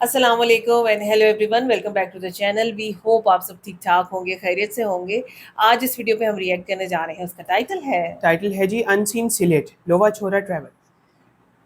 अस्सलाम वालेकुम and hello everyone, welcome back to the channel. We hope आप सब ठीक ठाक होंगे, खैरियत से होंगे। आज इस वीडियो पे हम रिएक्ट करने जा रहे हैं। उसका टाइटल है जी अनसीन सिलेट लोवा छोरा ट्रैवल।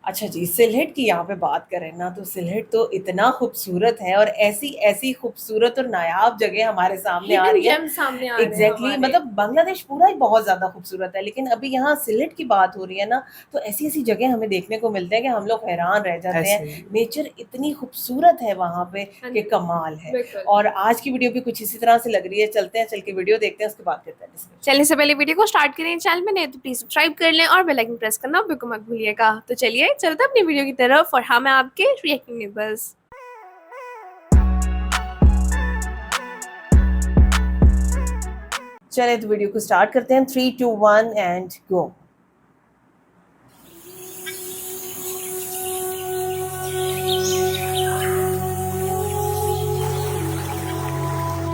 अच्छा जी, सिलहट की यहाँ पे बात करें ना तो सिलहट तो इतना खूबसूरत है और ऐसी ऐसी खूबसूरत और नायाब जगह हमारे सामने आ रही है। जेम सामने आ रहे हैं एग्जैक्टली हमारे। मतलब बांग्लादेश पूरा ही बहुत ज्यादा खूबसूरत है, लेकिन अभी यहाँ सिलहट की बात हो रही है ना, तो ऐसी ऐसी जगह हमें देखने को मिलते हैं कि हम लोग हैरान रह जाते हैं। ऐसे नेचर इतनी खूबसूरत है वहाँ पे कि कमाल है। बिल्कुल। और आज की वीडियो भी कुछ इसी तरह से लग रही है। चलते हैं, चल के वीडियो देखते हैं, उसके बाद करते हैं discussion। चलने से पहले वीडियो को स्टार्ट करें, चैनल में नए तो प्लीज सब्सक्राइब कर लें और बेल आइकन प्रेस करना बिल्कुल मत भूलिएगा। तो चलिए चलते हैं अपनी वीडियो की तरफ और हाँ मैं आपके रिएक्टिंग नेबर्स। चले तो वीडियो को स्टार्ट करते हैं। 3 2 1 एंड गो।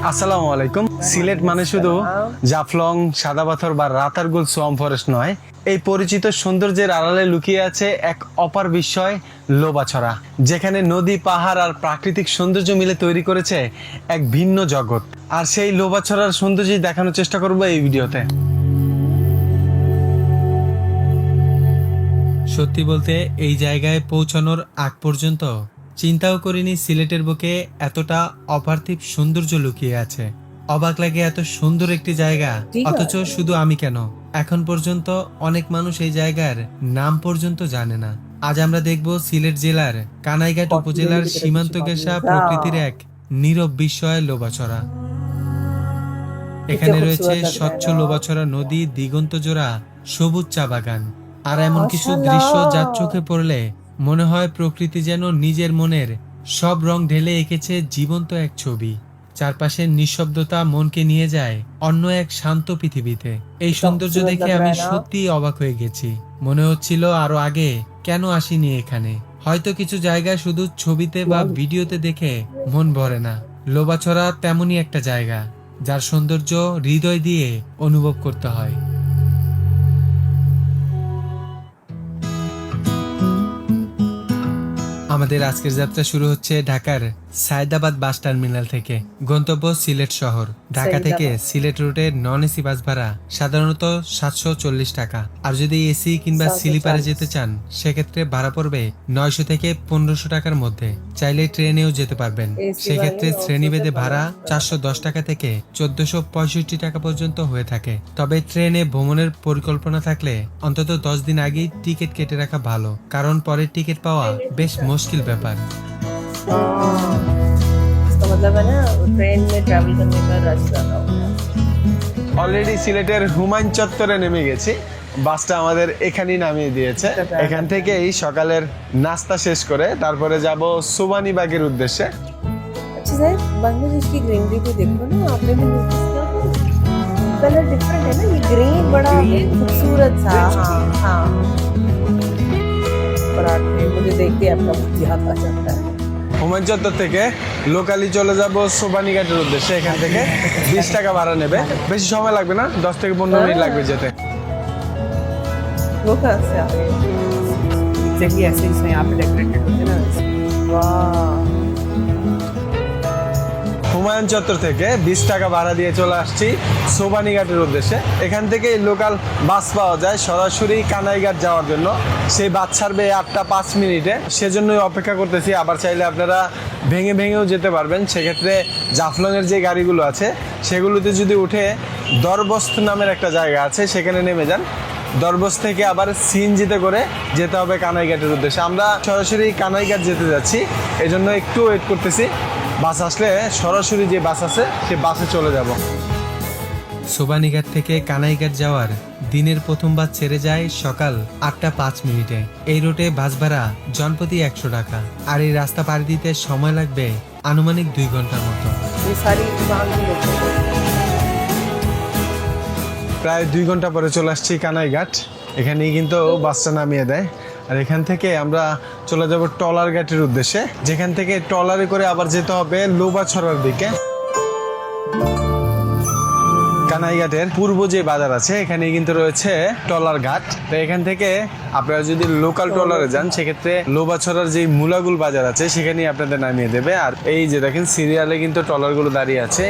আসসালামু আলাইকুম। সিলেট মানে শুধু জাফলং, সাদা পাথর বা রাতারগুল সোয়াম ফরেস্ট নয়, এই পরিচিত সৌন্দর্যের আড়ালে লুকিয়ে আছে এক অপার বিস্ময় লোবাছড়া, যেখানে নদী, পাহাড় আর প্রাকৃতিক সৌন্দর্য মিলে তৈরি করেছে এক ভিন্ন জগৎ। আর সেই লোবাছড়ার সৌন্দর্যই দেখানোর চেষ্টা করব এই ভিডিওতে। সত্যি বলতে এই জায়গায় পৌঁছানোর আগ পর্যন্ত চিন্তাও করিনি সিলেটের বুকে এতটা অপার্থিব সৌন্দর্য লুকিয়ে আছে। অবাক লাগে এত সুন্দর একটি জায়গা, অথচ শুধু আমি কেন, এখন পর্যন্ত অনেক মানুষ এই জায়গার নাম পর্যন্ত জানে না। আজ আমরা দেখব সিলেট জেলার কানাইঘাট উপজেলার সীমান্ত ঘেঁষা প্রকৃতির এক নীরব বিস্ময় লোবাছড়া। এখানে রয়েছে স্বচ্ছ লোবাছড়া নদী, দিগন্ত জোড়া সবুজ চা বাগান আর এমন কিছু দৃশ্য যার চোখে পড়লে মনে হয় প্রকৃতি যেন নিজের মনের সব রং ঢেলে এঁকেছে জীবন্ত এক ছবি। চারপাশের নিঃশব্দতা মনকে নিয়ে যায় অন্য এক শান্ত পৃথিবীতে। এই সৌন্দর্য দেখে আমি সত্যি অবাক হয়ে গেছি। মনে হচ্ছিল আরো আগে কেন আসিনি এখানে। হয়তো কিছু জায়গা শুধু ছবিতে বা ভিডিওতে দেখে মন ভরে না। লোবাছড়া তেমনই একটা জায়গা যার সৌন্দর্য হৃদয় দিয়ে অনুভব করতে হয়। আমাদের আজকের যাত্রা শুরু হচ্ছে ঢাকার সায়দাবাদ বাস টার্মিনাল থেকে। গন্তব্য সিলেট শহর। ঢাকা থেকে সিলেট রুটের নন এসি বাস ভাড়া সাধারণত 740 টাকা, আর যদি এসি কিংবা স্লিপারে যেতে চান সেক্ষেত্রে ভাড়া পড়বে 900 থেকে 1500 টাকার মধ্যে। চাইলে ট্রেনেও যেতে পারবেন, সেক্ষেত্রে শ্রেণীভেদে ভাড়া 410 টাকা থেকে 1465 টাকা পর্যন্ত হয়ে থাকে। তবে ট্রেনে ভ্রমণের পরিকল্পনা থাকলে অন্তত 10 দিন আগেই টিকিট কেটে রাখা ভালো, কারণ পরে টিকিট পাওয়া বেশ মুশকিল ব্যাপার। इसका मतलब है ना, ट्रेन में ट्रैवल करने का रश ज्यादा होता है। অলরেডি সিলেটের হুমায়ুন চত্বরে নেমে গেছি। বাসটা আমাদের এখানেই নামিয়ে দিয়েছে। এখান থেকেই সকালের নাস্তা শেষ করে তারপরে যাব সুবানীবাগের উদ্দেশ্যে। अच्छा सर, बांग्लादेश की ग्रीनरी को देखो ना, आपने भी नोटिस किया कलर डिफरेंट है ना, ये ग्रीन बड़ा खूबसूरत सा। हाँ हाँ, पराठे मुझे देखते आपका बुद्धि हाथ आ जाता है। হুমায়ুন চত্বর থেকে লোকালি চলে যাব সুবানীঘাটের উদ্দেশ্যে। এখান থেকে 20 টাকা ভাড়া নেবে, বেশি সময় লাগবে না, 10 থেকে 15 মিনিট লাগবে যেতে। वो कहाँ से आ गए? एग्जैक्टली ऐसे ही यहाँ पे डेकोरेटेड होते हैं ना। वाह, হুমায়ুন চত্বর থেকে 20 টাকা ভাড়া দিয়ে চলে আসছি সোবানীঘাটের উদ্দেশ্যে। এখান থেকে লোকাল বাস পাওয়া যায় সরাসরি কানাইঘাট যাওয়ার জন্য। সেই বাস ছাড়বে 8টা 5 মিনিটে, সেজন্যই অপেক্ষা করতেছি। আবার চাইলে আপনারা ভেঙে ভেঙেও যেতে পারবেন। সেক্ষেত্রে জাফলংয়ের যে গাড়িগুলো আছে সেগুলোতে যদি উঠে দরবস্ত নামের একটা জায়গা আছে সেখানে নেমে যান। দরবস থেকে আবার সিএনজিতে করে যেতে হবে কানাইঘাটের উদ্দেশ্যে। আমরা সরাসরি কানাইঘাট যেতে যাচ্ছি, এজন্য একটু ওয়েট করতেছি। বাস আসলে সরাসরি যে বাস আছে সে বাসে চলে যাব। সোবানীঘাট থেকে কানাইঘাট যাওয়ার দিনের প্রথম বাস ছেড়ে যায় সকাল 8টা 5 মিনিটে। এই রুটে বাস ভাড়া জনপ্রতি 100 টাকা, আর এই রাস্তা পাড়ি দিতে সময় লাগবে আনুমানিক 2 ঘন্টার মতো। ये सारी वहाँ की लोग প্রায় 2 ঘন্টা পরে চলে আসছি কানাইঘাট। এখানেই কিন্তু বাসটা নামিয়ে দেয়। আর এখান থেকে আমরা চলে যাব টলার ঘাটের উদ্দেশ্যে, যেখান থেকে টলারে করে আবার যেতে হবে লোবাছড়ার দিকে। কানাইঘাটের পূর্ব যে বাজার আছে এখানে কিন্তু রয়েছে ট্রলার ঘাট। তো এখান থেকে আপনারা যদি লোকাল ট্রলারে যান সেক্ষেত্রে লোবাছড়ার যে মুলাগুল বাজার আছে সেখানেই আপনাদের নামিয়ে দেবে। আর এই যে দেখেন সিরিয়ালে কিন্তু ট্রলার গুলো দাঁড়িয়ে আছে।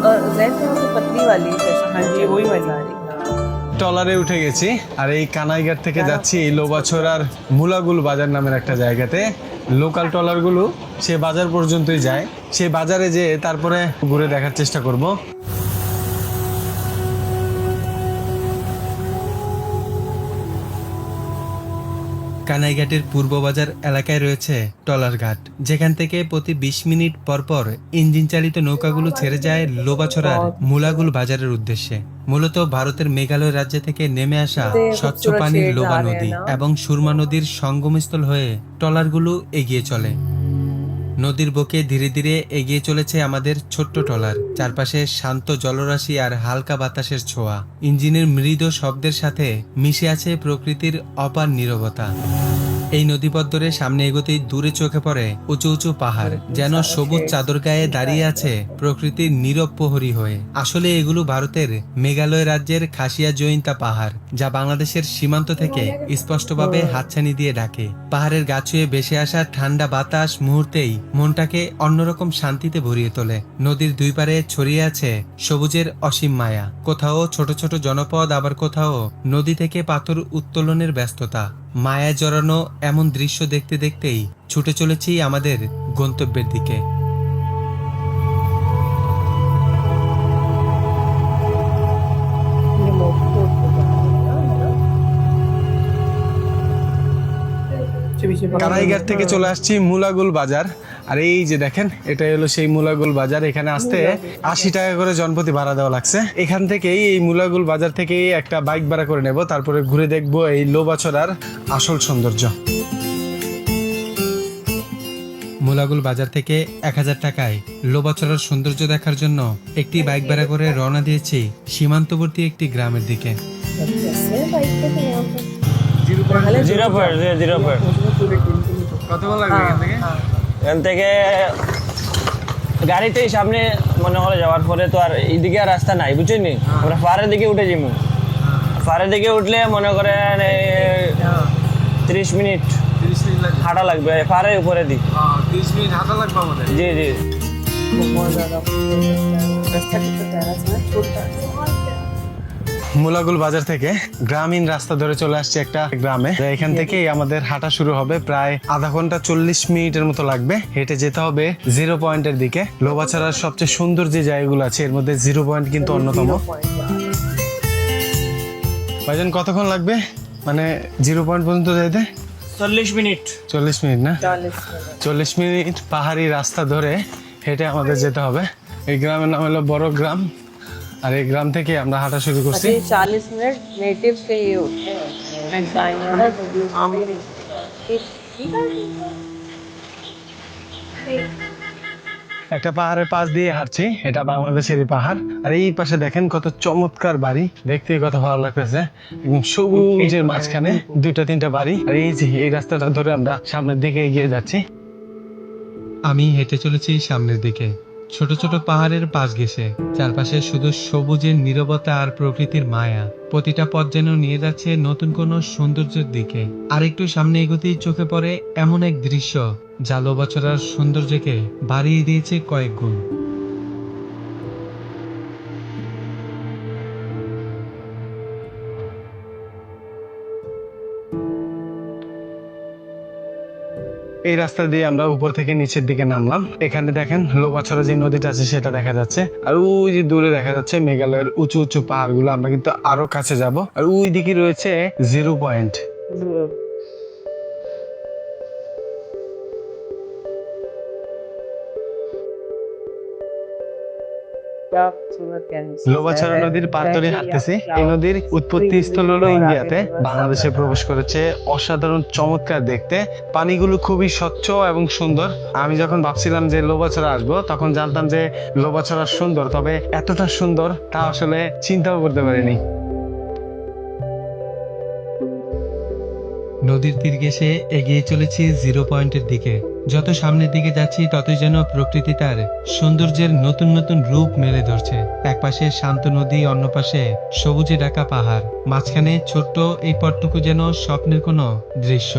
और जैन यहाँ पे पतली वाली हाँ जी, वही वाली। ট্রলারে উঠে গেছি আর এই কানাইঘাট থেকে যাচ্ছি লোবাছড়ার মুলাগুল বাজার নামের একটা জায়গাতে। লোকাল ট্রলারগুলো সে বাজার পর্যন্তই যায়, সে বাজারে যেয়ে তারপরে ঘুরে দেখার চেষ্টা করব। কানাইঘাটের পূর্ব বাজার এলাকায় রয়েছে ট্রলার ঘাট, যেখান থেকে প্রতি 20 মিনিট পর পর ইঞ্জিন চালিত নৌকাগুলো ছেড়ে যায় লোবাছড়ার মুলাগুল বাজারের উদ্দেশ্যে। মূলত ভারতের মেঘালয় রাজ্য থেকে নেমে আসা স্বচ্ছ পানির লোবা নদী এবং সুরমা নদীর সঙ্গমস্থল হয়ে ট্রলারগুলো এগিয়ে চলে। নদীর বুকে ধীরে ধীরে এগিয়ে চলেছে আমাদের ছোট্ট ট্রলার। চারপাশে শান্ত জলরাশি আর হালকা বাতাসের ছোঁয়া, ইঞ্জিনের মৃদু শব্দের সাথে মিশে আছে প্রকৃতির অপার নীরবতা। এই নদীপথ সামনে এগোতেই দূরে চোখে পড়ে উঁচু উঁচু পাহাড়, যেন সবুজ চাদর গায়ে দাঁড়িয়ে আছে প্রকৃতির নীরব প্রহরী হয়ে। আসলে এগুলো ভারতের মেঘালয় রাজ্যের খাসিয়া জয়ন্তা পাহাড়, যা বাংলাদেশের সীমান্ত থেকে স্পষ্টভাবে হাতছানি দিয়ে ডাকে। পাহাড়ের গা ছুঁয়ে ভেসে আসা ঠান্ডা বাতাস মুহূর্তেই মনটাকে অন্যরকম শান্তিতে ভরিয়ে তোলে। নদীর দুই পারে ছড়িয়ে আছে সবুজের অসীম মায়া, কোথাও ছোট ছোট জনপদ, আবার কোথাও নদী থেকে পাথর উত্তোলনের ব্যস্ততা। মায়ায় জড়ানো এমন দৃশ্য দেখতে দেখতেই ছুটে চলেছি আমাদের গন্তব্যের দিকে। ये मोटी रोड पे जाना है ना। কানাইঘাট থেকে চলে আসছি মুলাগুল বাজার। আর এই যে দেখেন এটা হলো সেই মুলাগুল বাজার। এখানে আসতে 80 টাকা করে জনপ্রতি ভাড়া দেওয়া লাগছে। এখান থেকেই এই মুলাগুল বাজার থেকেই একটা বাইক ভাড়া করে নেব, তারপরে ঘুরে দেখবো এই লোবাছড়ার আসল সৌন্দর্য। মুলাগুল বাজার থেকে 1000 টাকায় লোবাছড়ার সৌন্দর্য দেখার জন্য একটি বাইক ভাড়া করে রওনা দিয়েছি সীমান্তবর্তী একটি গ্রামের দিকে। कैसे बाइक पे थे यहाँ पे? জিরো পয়েন্ট কতক্ষণ লাগবে এখান থেকে? এখান থেকে গাড়িতেই সামনে মনে হলে যাওয়ার পরে তো আর এইদিকে আর রাস্তা নাই, বুঝছেন? আমরা পাহাড়ের দিকে উঠে যাবো। পাহাড়ের দিকে উঠলে মনে করেন 30 মিনিট হাঁটা লাগবে পাহাড়ের উপরে দিক। 30 মিনিট হাঁটা লাগবে আমাদের। জি জি। बहुत ज्यादा रास्ता कितना प्यारा था ना, छोटा মুলাগুল বাজার থেকে গ্রামীণ রাস্তা ধরে চলে আসছে একটা গ্রামে। এখান থেকেই আমাদের হাঁটা শুরু হবে। প্রায় আধা ঘন্টা 40 মিনিটের মতো লাগবে। হেঁটে যেতে হবে জিরো পয়েন্টের দিকে। লোবাছড়ার সবচেয়ে সুন্দর যে জায়গাগুলো আছে এর মধ্যে জিরো পয়েন্ট কিন্তু অন্যতম। ভাইজান কতক্ষণ লাগবে মানে জিরো পয়েন্ট পর্যন্ত যাইতে? 40 মিনিট। 40 মিনিট না? 40 মিনিট পাহাড়ি রাস্তা ধরে হেঁটে আমাদের যেতে হবে। এই গ্রামের নাম হলো বড় গ্রাম। আর এই গ্রাম থেকে আমরা হাঁটা শুরু করছি। 40 मिनट नेटिव से ये उठे একটা পাহাড়ের পাশ দিয়ে হাঁটছি, এটা বাংলাদেশেরই পাহাড়। আর এই পাশে দেখেন কত চমৎকার বাড়ি, দেখতে কত ভালো লাগতেছে। একদম সবুজের মাঝখানে 2-3টা বাড়ি। আর এই যে এই রাস্তাটা ধরে আমরা সামনের দিকে এগিয়ে যাচ্ছি। আমি হেঁটে চলেছি সামনের দিকে, ছোট ছোট পাহাড়ের পাশ ঘেঁষে। চারপাশে শুধু সবুজের নীরবতা আর প্রকৃতির মায়া। প্রতিটা পথ যেন নিয়ে যাচ্ছে নতুন কোনো সৌন্দর্যের দিকে। আর একটু সামনে এগোতেই চোখে পড়ে এমন এক দৃশ্য যা লোবাছড়ার সৌন্দর্যকে বাড়িয়ে দিয়েছে কয়েক গুণ। এই রাস্তা দিয়ে আমরা উপর থেকে নিচের দিকে নামলাম। এখানে দেখেন লোবাছড়া যে নদীটা আছে সেটা দেখা যাচ্ছে। আর ওই যে দূরে দেখা যাচ্ছে মেঘালয়ের উঁচু উঁচু পাহাড়গুলো। আমরা কিন্তু আরো কাছে যাব। আর ওই দিকে রয়েছে জিরো পয়েন্ট। লোবাছড়া নদীর পার ধরে হাঁটতেছি। এই নদীর উৎপত্তি স্থল হলো ইন্ডিয়াতে, বাংলাদেশে প্রবেশ করেছে। অসাধারণ চমৎকার দেখতে, পানিগুলো খুবই স্বচ্ছ এবং সুন্দর। আমি যখন ভাবছিলাম যে লোবাছড়া আসবো তখন জানতাম যে লোবাছড়া সুন্দর, তবে এতটা সুন্দর তা আসলে চিন্তাও করতে পারিনি। নদীর তীর ঘেঁষে এগিয়ে চলেছি জিরো পয়েন্টের দিকে। যত সামনের দিকে যাচ্ছি ততই যেন প্রকৃতি তার সৌন্দর্যের নতুন নতুন রূপ মেলে ধরছে। একপাশে শান্ত নদী, অন্য পাশে সবুজে ঢাকা পাহাড়, মাঝখানে ছোট্ট এই পথটুকু যেন স্বপ্নের কোনো দৃশ্য।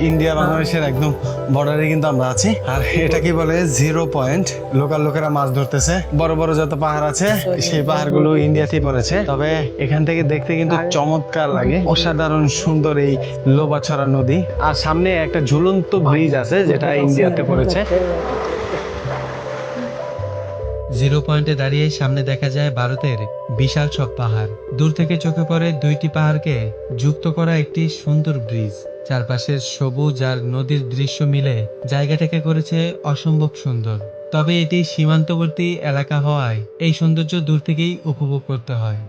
ইন্ডিয়া বাংলাদেশের একদম বর্ডারে কিন্তু আমরা আছি। আর এটা কি বলে জিরো পয়েন্ট। লোকাল লোকেরা মাছ ধরতেছে। বড় বড় যত পাহাড় আছে সেই পাহাড়গুলো ইন্ডিয়াতেই পড়েছে। তবে এখান থেকে দেখতে কিন্তু চমৎকার লাগে। অসাধারণ সুন্দর এই লোবাছড়া নদী। আর সামনে একটা ঝুলন্ত ব্রিজ আছে যেটা ইন্ডিয়াতে পড়েছে। জিরো পয়েন্টে দাঁড়িয়ে সামনে দেখা যায় ভারতের বিশাল সব পাহাড়। দূর থেকে চোখে পড়ে দুইটি পাহাড়কে যুক্ত করা একটি সুন্দর ব্রিজ। চারপাশের সবুজ আর নদীর দৃশ্য মিলে জায়গাটাকে করেছে অসম্ভব সুন্দর। তবে এটি সীমান্তবর্তী এলাকা হওয়ায় এই সৌন্দর্য দূর থেকেই উপভোগ করতে হয়।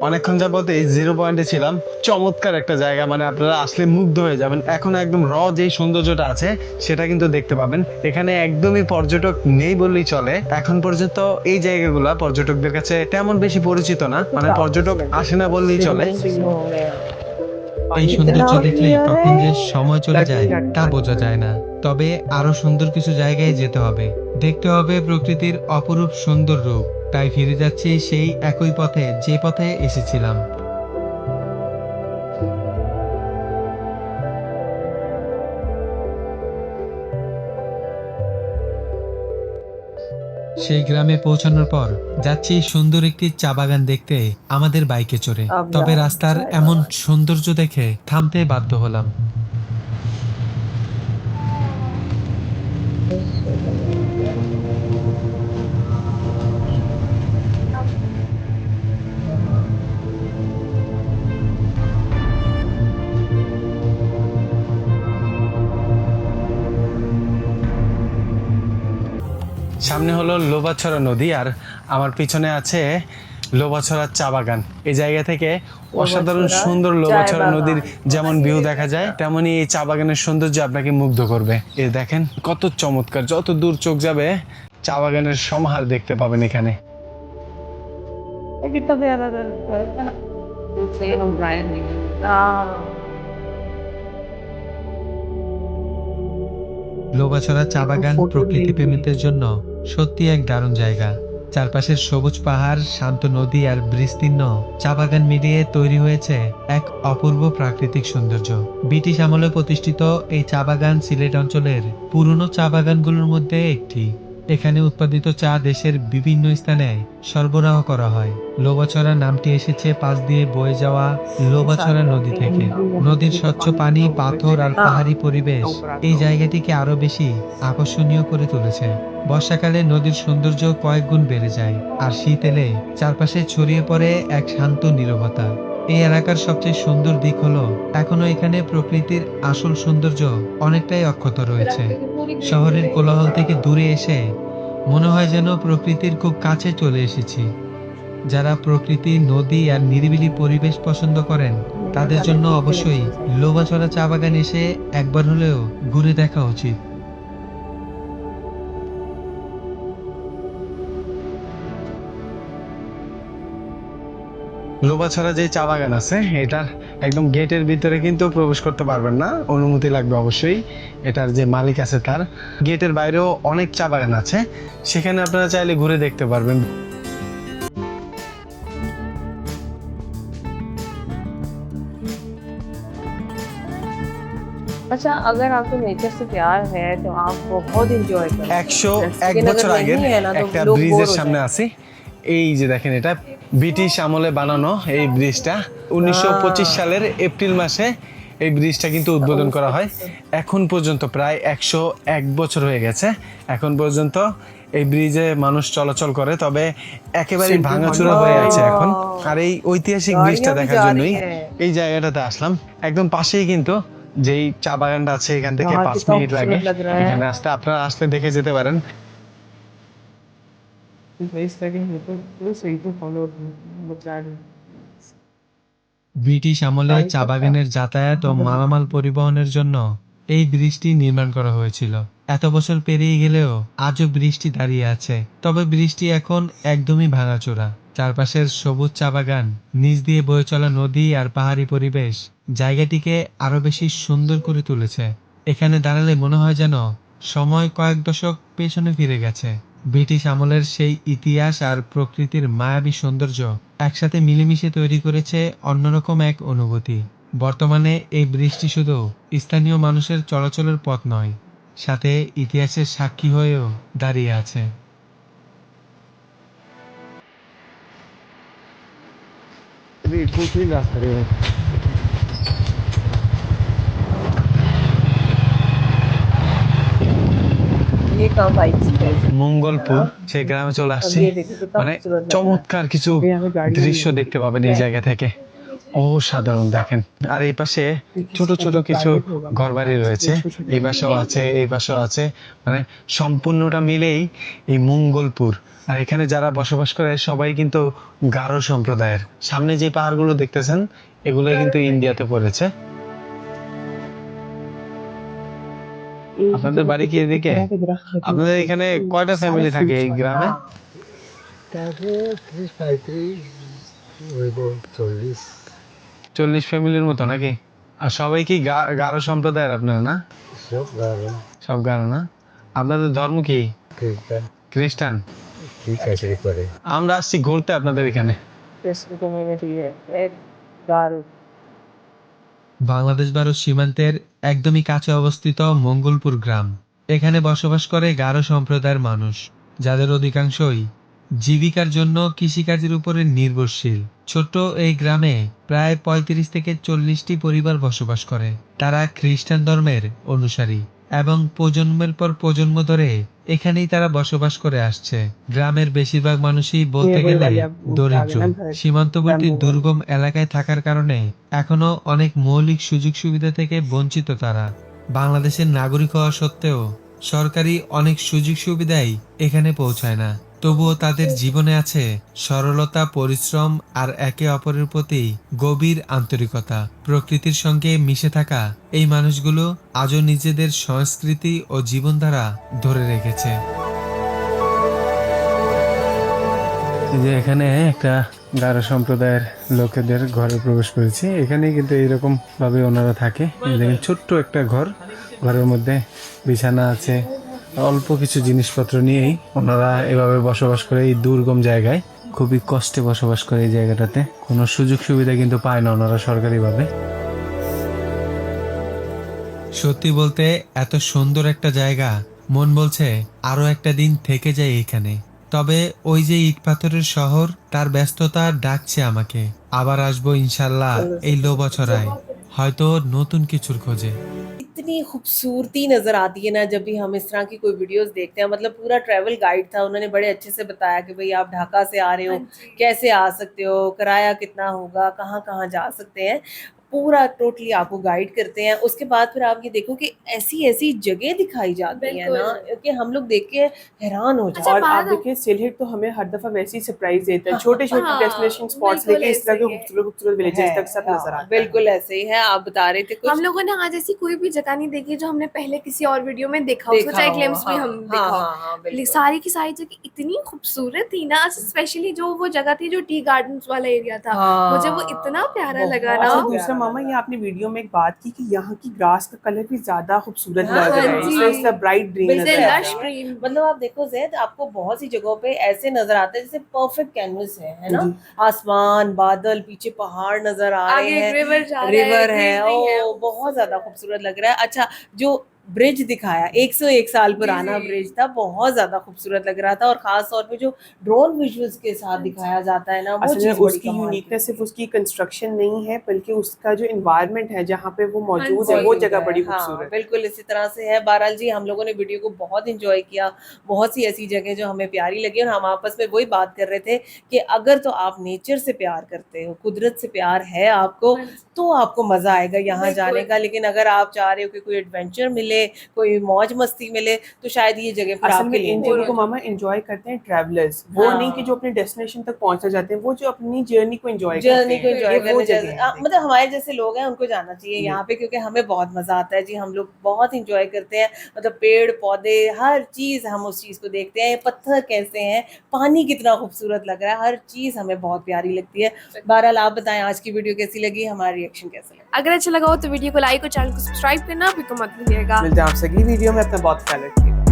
অনেকক্ষণ যাবত এই জিরো পয়েন্টে ছিলাম। চমৎকার একটা জায়গা, মানে আপনারা আসলে মুগ্ধ হয়ে যাবেন। এখন একদম যে সৌন্দর্যটা আছে সেটা কিন্তু দেখতে পাবেন। এখানে একদমই পর্যটক নেই বললেই চলে। এখন পর্যন্ত এই জায়গাগুলা পর্যটকদের কাছে তেমন বেশি পরিচিত না, মানে পর্যটক আসে না বললেই চলে। এই সৌন্দর্য দেখলে কখন যে সময় চলে যায় তা বোঝা যায় না। তবে আরো সুন্দর কিছু জায়গায় যেতে হবে, দেখতে হবে প্রকৃতির অপরূপ সুন্দর রূপ। তাই ফিরে যাচ্ছি সেই একই পথে যে পথে এসেছিলাম। সেই গ্রামে পৌঁছানোর পর যাচ্ছি সুন্দর একটি চা বাগান দেখতে আমাদের বাইকে চড়ে। তবে রাস্তার এমন সৌন্দর্য দেখে থামতে বাধ্য হলাম। সামনে হলো লোবাছড়া নদী আর আমার পিছনে আছে লোবাছড়া চা বাগান। এই জায়গা থেকে অসাধারণ সুন্দর লোবাছড়া নদীর যেমন ভিউ দেখা যায়, তেমনি এই চা বাগানের সৌন্দর্য আপনাকে মুগ্ধ করবে। এই দেখেন কত চমৎকার, যত দূর চোখ যাবে চা বাগানের সমাহার দেখতে পাবেন এখানে। লোবাছড়া চা বাগান প্রকৃতি প্রেমীদের জন্য সত্যি এক দারুণ জায়গা। চারপাশের সবুজ পাহাড়, শান্ত নদী আর বিস্তীর্ণ চা বাগান মিলিয়ে তৈরি হয়েছে এক অপূর্ব প্রাকৃতিক সৌন্দর্য। ব্রিটিশ আমলে প্রতিষ্ঠিত এই চা বাগান সিলেট অঞ্চলের পুরনো চা বাগানগুলোর মধ্যে একটি। এখানে উৎপাদিত চা দেশের বিভিন্ন স্থানে সরবরাহ করা হয়। লোবাছড়া নামটি এসেছে পাশ দিয়ে বয়ে যাওয়া লোবাছড়া নদী থেকে। নদীর স্বচ্ছ পানি, পাথর আর পাহাড়ি পরিবেশ এই জায়গাটিকে আরো বেশি আকর্ষণীয় করে তুলেছে। বর্ষাকালে নদীর সৌন্দর্য কয়েক গুণ বেড়ে যায়, আর শীত এলে চারপাশে ছড়িয়ে পড়ে এক শান্ত নীরবতা। এই এলাকার সবচেয়ে সুন্দর দিক হলো এখনো এখানে প্রকৃতির আসল সৌন্দর্য অনেকটাই অক্ষত রয়েছে। শহরের কোলাহল থেকে দূরে এসে মনে হয় যেন প্রকৃতির খুব কাছে চলে এসেছি। যারা প্রকৃতি, নদী আর নিরিবিলি পরিবেশ পছন্দ করেন তাদের জন্য অবশ্যই লোবাছড়া চা বাগান এসে একবার হলেও ঘুরে দেখা উচিত। লোবাছড়া যে চা বাগান আছে এটার একদম গেটের ভিতরে কিন্তু প্রবেশ করতে পারবেন না, অনুমতি লাগবে অবশ্যই। এটার যে মালিক আছে তার। গেটের বাইরেও অনেক চা বাগান আছে, সেখানে আপনারা চাইলে ঘুরে দেখতে পারবেন। अच्छा, अगर आपको नेचर से प्यार है तो आप बहुत एंजॉय करें। 101 বছর আগের একটা ব্রিজের সামনে আছি। এই যে দেখেন, এটা ব্রিটিশ আমলে বানানো এই ব্রিজটা। 1925 সালের এপ্রিল মাসে এই ব্রিজটা কিন্তু উদ্বোধন করা হয়। এখন পর্যন্ত প্রায় 101 বছর হয়ে গেছে। এখন পর্যন্ত এই ব্রিজে মানুষ চলাচল করে, তবে একেবারে ভাঙাচোরা হয়ে আছে এখন। আর এই ঐতিহাসিক ব্রিজটা দেখার জন্যই এই জায়গাটাতে আসলাম। একদম পাশেই কিন্তু যেই চা বাগানটা আছে, এখান থেকে 5 মিনিট লাগে এখানে আসতে। আপনারা আসলে দেখে যেতে পারেন। ব্রিটিশ আমলে চা বাগানের যাতায়াত ও মালামাল পরিবহনের জন্য এই ব্রিজটি নির্মাণ করা হয়েছিল। এত বছর পেরিয়ে গেলেও আজও ব্রিজটি দাঁড়িয়ে আছে, তবে ব্রিজটি এখন একদমই ভাঙাচোরা। চারপাশের সবুজ চা বাগান, নিচ দিয়ে বয়ে চলা নদী আর পাহাড়ি পরিবেশ জায়গাটিকে আরো বেশি সুন্দর করে তুলেছে। এখানে দাঁড়ালে মনে হয় যেন সময় কয়েক দশক পেছনে ফিরে গেছে। ব্রিটিশ আমলের সেই ইতিহাস আর প্রকৃতির মায়াবী সৌন্দর্য একসাথে মিলেমিশে তৈরি করেছে অন্যরকম এক অনুভূতি। বর্তমানে এই ব্রিজটি শুধু স্থানীয় মানুষের চলাচলের পথ নয়, সাথে ইতিহাসের সাক্ষী হয়েও দাঁড়িয়ে আছে। ये कहाँ बाइक है? মঙ্গলপুর সেই গ্রামে চলে আসছি। ये देखो कितना মানে खूबसूरत लग रहा है। চমৎকার কিছু দৃশ্য দেখতে পাবেন এই জায়গা থেকে, অসাধারণ দেখেন। আর এই পাশে ছোট ছোট কিছু ঘরবাড়ি রয়েছে, এই পাশেও আছে, এই পাশেও আছে, মানে সম্পূর্ণটা মিলেই এই মঙ্গলপুর। আর এখানে যারা বসবাস করে সবাই কিন্তু গারো সম্প্রদায়ের। সামনে যে পাহাড়গুলো দেখতেছেন এগুলো কিন্তু ইন্ডিয়াতে পড়েছে। আপনাদের বাড়ি কি এদিকে? আপনাদের এখানে কয়টা ফ্যামিলি থাকে এই গ্রামে? 40 ফ্যামিলির মতো নাকি? আর সবাই কি গারো সম্প্রদায়ের আপনারা না? সব গারো না? আপনাদের ধর্ম কি? খ্রিস্টান। আমরা আসছি ঘুরতে আপনাদের এখানে। বাংলাদেশ ভারত সীমান্তের একদমই কাছে অবস্থিত মঙ্গলপুর গ্রাম। এখানে বসবাস করে গারো সম্প্রদায়ের মানুষ, যাদের অধিকাংশই জীবিকার জন্য কৃষিকাজের উপরে নির্ভরশীল। ছোট্ট এই গ্রামে প্রায় 35 থেকে 40টি পরিবার বসবাস করে। তারা খ্রিস্টান ধর্মের অনুসারী এবং প্রজন্মের পর প্রজন্ম ধরে এখানেই তারা বসবাস করে আসছে। গ্রামের বেশিরভাগ মানুষই বলতে গেলে দরিদ্র। সীমান্তবর্তী দুর্গম এলাকায় থাকার কারণে এখনো অনেক মৌলিক সুযোগ সুবিধা থেকে বঞ্চিত তারা। বাংলাদেশের নাগরিক হওয়া সত্ত্বেও সরকারি অনেক সুযোগ সুবিধাই এখানে পৌঁছায় না। তবুও তাদের জীবনে আছে সরলতা, পরিশ্রম আর একে অপরের প্রতি গভীর আন্তরিকতা। প্রকৃতির সঙ্গে মিশে থাকা এই মানুষগুলো আজও নিজেদের সংস্কৃতি ও জীবনধারা ধরে রেখেছে। এই যে এখানে একটা গারো সম্প্রদায়ের লোকেদের ঘরে প্রবেশ করেছি। এখানে কিন্তু এইরকম ভাবে ওনারা থাকে। দেখেন ছোট্ট একটা ঘর, ঘরের মধ্যে বিছানা আছে, অল্প কিছু জিনিসপত্র নিয়েই ওনারা এভাবে বসবাস করে এই দুর্গম জায়গায়। খুবই কষ্টে বসবাস করে এই জায়গাটাতে, কোনো সুযোগ সুবিধা কিন্তু পায় না ওনারা সরকারিভাবে। সত্যি বলতে এত সুন্দর একটা জায়গা, মন বলছে আরো একটা দিন থেকে যাই এখানে। তবে ওই যে ইট পাথরের শহর, তার ব্যস্ততা ডাকছে আমাকে। আবার আসবো ইনশাল্লাহ এই লো বছরায়, হয়তো নতুন কিছুর খোঁজে। इतनी खूबसूरती नजर आती है ना जब भी हम इस तरह की कोई वीडियोस देखते हैं। मतलब पूरा ट्रैवल गाइड था, उन्होंने बड़े अच्छे से बताया कि भाई आप ढाका से आ रहे हो, कैसे आ सकते हो, किराया कितना होगा, कहाँ कहाँ जा सकते हैं, पूरा टोटली आपको गाइड करते हैं। उसके बाद फिर आप ये देखो कि ऐसी ऐसी जगह दिखाई जाती है ना कि हम लोग देख के हैरान हो जाते हैं। और आप देखिए सिलहिट तो हमें हर दफा वैसे ही सरप्राइज देता है, छोटे छोटे डेस्टिनेशन स्पॉट्स लेके इस तरह के खूबसूरत खूबसूरत विलेजेस तक सब नजर आते हैं। बिल्कुल ऐसे ही है, आप बता रहे थे कुछ। हम लोगों ने आज ऐसी कोई भी जगह नहीं देखी जो हमने पहले किसी और वीडियो में देखा हो, देखा चाहे हो, ग्लिम्स भी हाँ, हम हाँ, देखा हाँ, हाँ, हो। बिल्कुल। सारी की सारी जगह इतनी खूबसूरत थी ना, स्पेशली जो वो जगह थी जो टी गार्डन्स वाला एरिया था, हाँ, मुझे वो इतना प्यारा बहुत लगा ना। अच्छा दूसरा मामा, ये आपने वीडियो में एक बात की कि यहाँ की ग्रास का कलर भी ज्यादा खूबसूरत हाँ, लग रहा है, जी। इसलिए ब्राइट ग्रीन बिल्कुल नजर आ रहा लश है। ग्रीन। मतलब आप देखो जैद, आपको बहुत सी जगहों पे ऐसे नजर आते हैं जैसे परफेक्ट कैनवस है ना। जी। आसमान, बादल, पीछे पहाड़ नजर आ आगे रहे एक हैं, रिवर जा रहा रिवर है, greenery है। ओ बहुत ज्यादा खूबसूरत लग रहा है। अच्छा, जो ब्रिज दिखाया 101 साल पुराना जी। ब्रिज था, बहुत ज्यादा खूबसूरत लग रहा था। और खास तौर पे जो ड्रोन विजुअल्स के साथ दिखाया जाता है ना, वो असल चीज में बड़ी उसकी कमाल की यूनिकनेस सिर्फ उसकी कंस्ट्रक्शन नहीं है, बल्कि उसका जो एनवायरनमेंट है जहाँ पे वो मौजूद है, वो मौजूद जगह है। बड़ी हाँ, खूबसूरत। बिल्कुल इसी तरह से है। बहरहाल जी, हम लोगों ने वीडियो को बहुत इंजॉय किया, बहुत सी ऐसी जगह जो हमें प्यारी लगी, और हम आपस में वही बात कर रहे थे कि अगर तो आप नेचर से प्यार करते हो, कुदरत से प्यार है आपको, तो आपको मजा आएगा यहाँ बिल्कुल। जाने का। लेकिन अगर आप चाह रहे हो कि कोई एडवेंचर मिले मिले, कोई मौज मस्ती मिले, तो शायद ये जगह पर असल आपके में लिए इन जगहों को मामा एंजॉय करते हैं ट्रैवलर्स, वो हाँ। नहीं कि जो अपने डेस्टिनेशन तक पहुंचना चाहते हैं, वो जो अपनी जर्नी को एंजॉय करते जर्नी को हैं, एंजॉय ये वो करने जगह जैसे है। मतलब हमारे जैसे लोग हैं उनको जाना चाहिए यहाँ पे, क्योंकि हमें बहुत मजा आता है जी। हम लोग बहुत इंजॉय करते हैं, मतलब पेड़ पौधे हर चीज हम उस चीज को देखते हैं, पत्थर कैसे हैं, पानी कितना खूबसूरत लग रहा है, हर चीज हमें बहुत प्यारी लगती है। बहरहाल आप बताएं आज की वीडियो कैसी लगी, हमारा रिएक्शन कैसा लगा। अगर अच्छा लगा हो तो वीडियो को लाइक और चैनल को सब्सक्राइब करना बिल्कुल मत भूलिएगा। मिलते हैं आपसे अगली वीडियो में, अपना बहुत ख्याल रखिएगा।